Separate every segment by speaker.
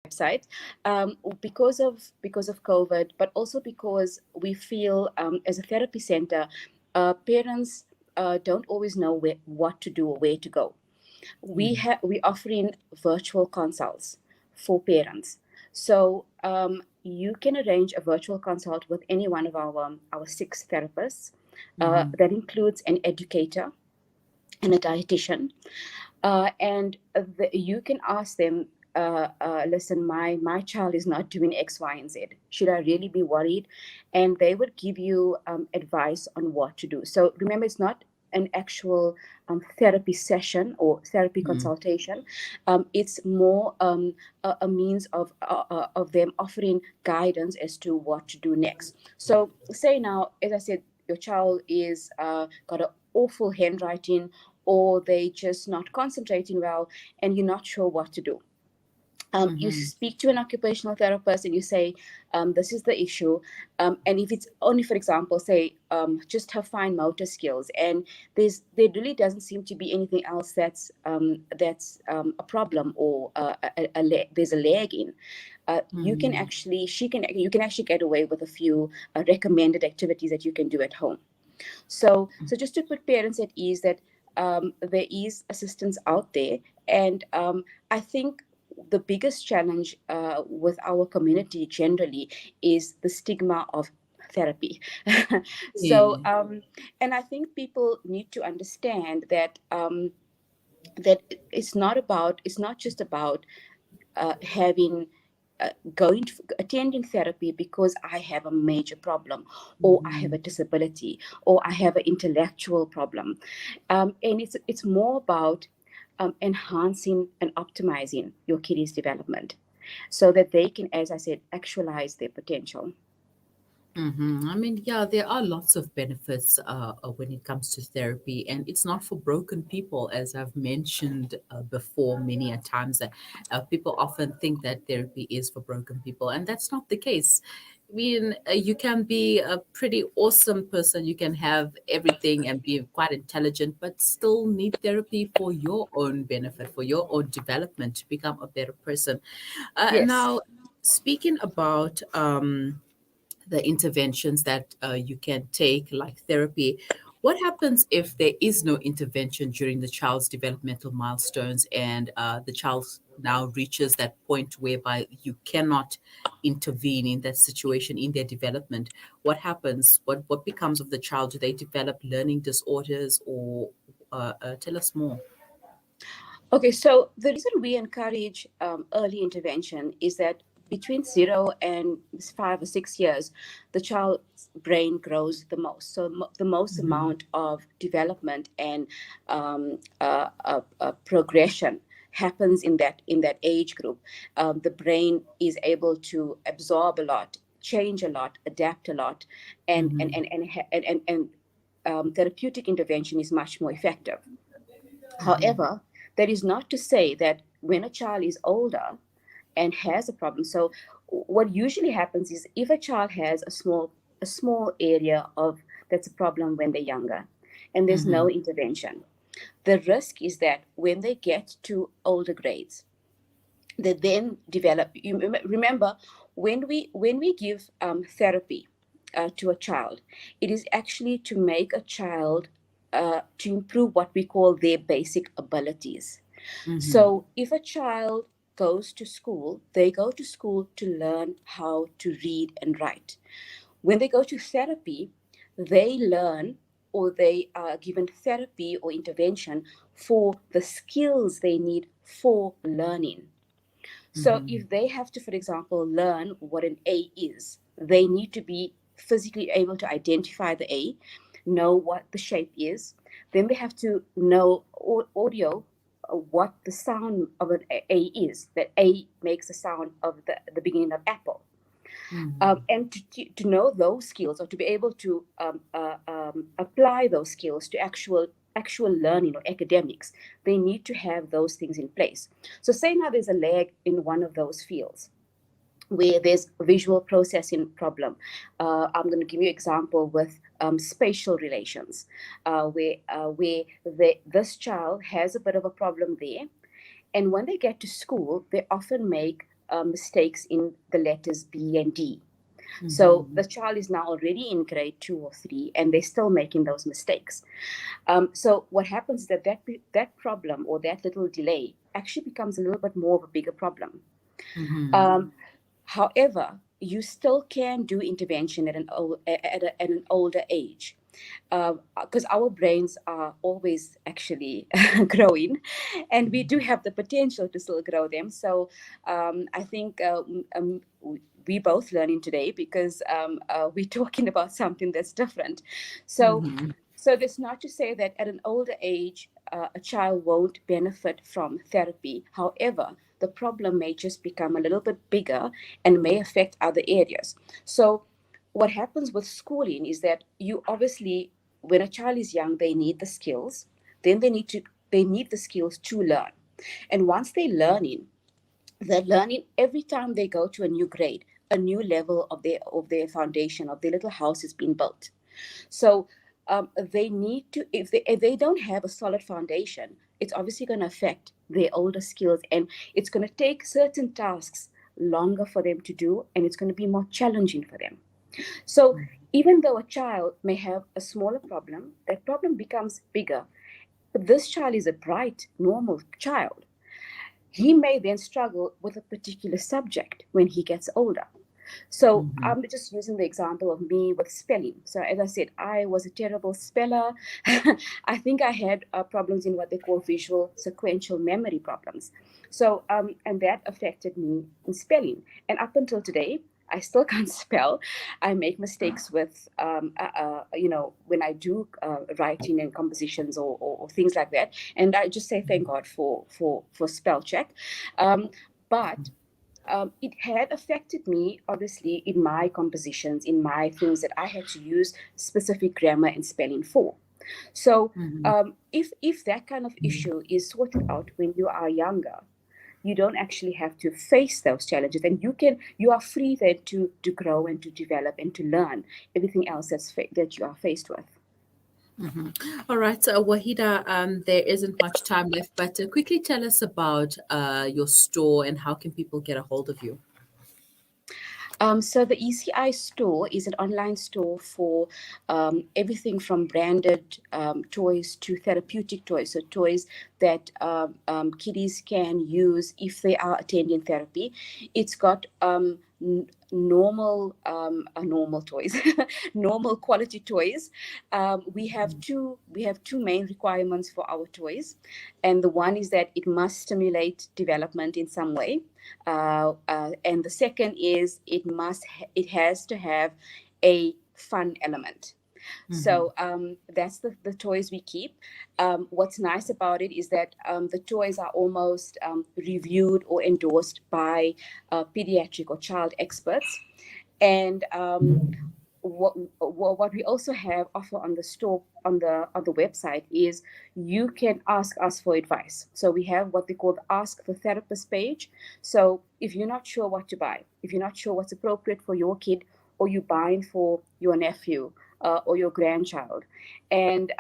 Speaker 1: website, because of COVID, but also because we feel, as a therapy center, parents don't always know what to do or where to go. We offering virtual consults for parents. So you can arrange a virtual consult with any one of our 6 therapists. That includes an educator and a dietitian, and you can ask them, listen, my child is not doing X, Y, and Z. Should I really be worried? And they would give you advice on what to do. So remember, it's not an actual therapy session or therapy consultation. It's more a means of them offering guidance as to what to do next. So say now, as I said, your child is got an awful handwriting, or they just not concentrating well, and you're not sure what to do. You speak to an occupational therapist and you say, this is the issue. And if it's only, for example, say, just her fine motor skills, and there really doesn't seem to be anything else that's a problem, or there's a lag in. You can actually get away with a few recommended activities that you can do at home. So just to put parents at ease that there is assistance out there. And I think the biggest challenge with our community generally is the stigma of therapy. So, and I think people need to understand that that it's not just about having attending therapy because I have a major problem, or I have a disability, or I have an intellectual problem, and it's more about enhancing and optimizing your kids' development, so that they can, as I said, actualize their potential.
Speaker 2: I mean, yeah, there are lots of benefits when it comes to therapy, and it's not for broken people, as I've mentioned before many a times. That people often think that therapy is for broken people, and that's not the case. I mean, you can be a pretty awesome person. You can have everything and be quite intelligent, but still need therapy for your own benefit, for your own development, to become a better person.
Speaker 1: Yes.
Speaker 2: Now, speaking about the interventions that you can take, like therapy. What happens if there is no intervention during the child's developmental milestones, and the child now reaches that point whereby you cannot intervene in that situation in their development? What happens? What becomes of the child? Do they develop learning disorders, or tell us more?
Speaker 1: Okay, so the reason we encourage early intervention is that between 0 and 5 or 6 years, the child's brain grows the most. So the most amount of development and progression happens in that age group. The brain is able to absorb a lot, change a lot, adapt a lot, and therapeutic intervention is much more effective. However, that is not to say that when a child is older and has a problem. So what usually happens is, if a child has a small area of that's a problem when they're younger, and there's no intervention, the risk is that when they get to older grades, they then develop. You remember, when we give therapy to a child, it is actually to make a child to improve what we call their basic abilities. So if a child goes to school, they go to school to learn how to read and write. When they go to therapy, they learn, or they are given therapy or intervention for the skills they need for learning. So if they have to, for example, learn what an A is, they need to be physically able to identify the A, know what the shape is. Then they have to know audio, what the sound of an A is. That A makes the sound of the beginning of apple. And to know those skills, or to be able to apply those skills to actual learning or academics, they need to have those things in place. So say now there's a lag in one of those fields where there's a visual processing problem. I'm going to give you an example with spatial relations, where this child has a bit of a problem there. And when they get to school, they often make mistakes in the letters B and D. So
Speaker 2: Mm-hmm.
Speaker 1: the child is now already in grade 2 or 3, and they're still making those mistakes. So what happens is that that problem or that little delay actually becomes a little bit more of a bigger problem.
Speaker 2: Mm-hmm.
Speaker 1: Um, However, you still can do intervention at an older age, because our brains are always actually growing, and we do have the potential to still grow them. So I think we both learning today, because we're talking about something that's different. So
Speaker 2: Mm-hmm.
Speaker 1: so that's not to say that at an older age, a child won't benefit from therapy. However, the problem may just become a little bit bigger and may affect other areas. So, what happens with schooling is that you obviously, when a child is young, they need the skills. Then they need the skills to learn. And once they're learning every time they go to a new grade, a new level of their foundation of their little house is being built. So they need to, if they don't have a solid foundation, it's obviously going to affect their older skills, and it's going to take certain tasks longer for them to do, and it's going to be more challenging for them. So even though a child may have a smaller problem, that problem becomes bigger. But this child is a bright, normal child. He may then struggle with a particular subject when he gets older. So
Speaker 2: Mm-hmm.
Speaker 1: I'm just using the example of me with spelling. So as I said, I was a terrible speller. I think I had problems in what they call visual sequential memory problems. So and that affected me in spelling. And up until today, I still can't spell. I make mistakes with, when I do writing and compositions or things like that. And I just say thank God for spell check. Um, but it had affected me obviously in my compositions, in my things that I had to use specific grammar and spelling for. So
Speaker 2: Mm-hmm.
Speaker 1: if that kind of issue is sorted out when you are younger, you don't actually have to face those challenges, and you are free then to grow and to develop and to learn everything else that you are faced with.
Speaker 2: Mm-hmm. All right, so Wahida, there isn't much time left, but quickly tell us about your store and how can people get a hold of you?
Speaker 1: So the ECI store is an online store for everything from branded toys to therapeutic toys. So toys that kiddies can use if they are attending therapy. It's got normal toys, normal quality toys. We have two main requirements for our toys, and the one is that it must stimulate development in some way, and the second is it has to have a fun element.
Speaker 2: Mm-hmm.
Speaker 1: So that's the toys we keep. What's nice about it is that the toys are almost reviewed or endorsed by pediatric or child experts. And what we also have offer on the store on the website is you can ask us for advice. So we have what they call the Ask the Therapist page. So if you're not sure what to buy, if you're not sure what's appropriate for your kid, or you're buying for your nephew or your grandchild, and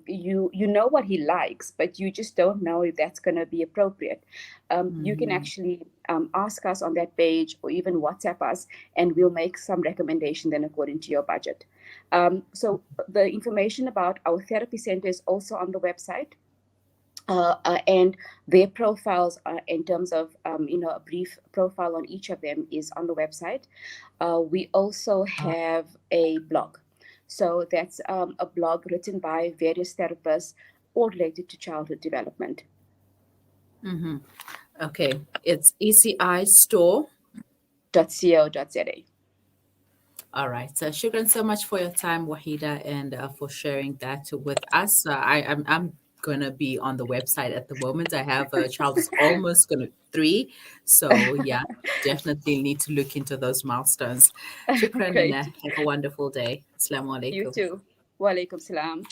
Speaker 1: you know what he likes, but you just don't know if that's going to be appropriate, you can
Speaker 2: Mm-hmm.
Speaker 1: actually ask us on that page or even WhatsApp us, and we'll make some recommendation then according to your budget. So the information about our therapy center is also on the website. And their profiles in terms of a brief profile on each of them is on the website. We also have a blog, so that's a blog written by various therapists all related to childhood development.
Speaker 2: Mm-hmm. Okay, it's ECI Store.
Speaker 1: .co.za.
Speaker 2: All right. So, shukran so much for your time, Wahida, and for sharing that with us. I'm going to be on the website at the moment. I have a child who's almost going to 3. So, yeah, definitely need to look into those milestones. Shukran and
Speaker 1: Great.
Speaker 2: have a wonderful day. Assalamu
Speaker 1: You
Speaker 2: alaikum.
Speaker 1: too. Walaikum salam.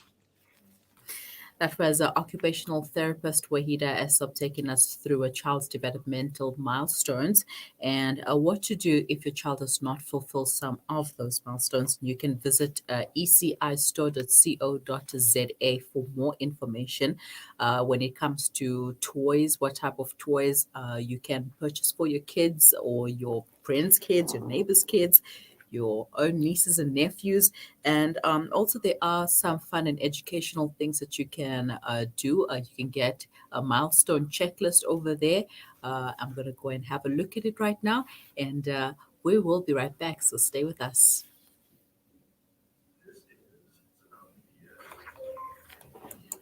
Speaker 2: That was occupational therapist Waheeda Esssop taking us through a child's developmental milestones and what to do if your child does not fulfill some of those milestones. You can visit ecistore.co.za for more information when it comes to toys, what type of toys you can purchase for your kids or your friends' kids, your neighbors' kids, your own nieces and nephews. And also, there are some fun and educational things that you can do. You can get a milestone checklist over there. I'm going to go and have a look at it right now, and we will be right back. So stay with us.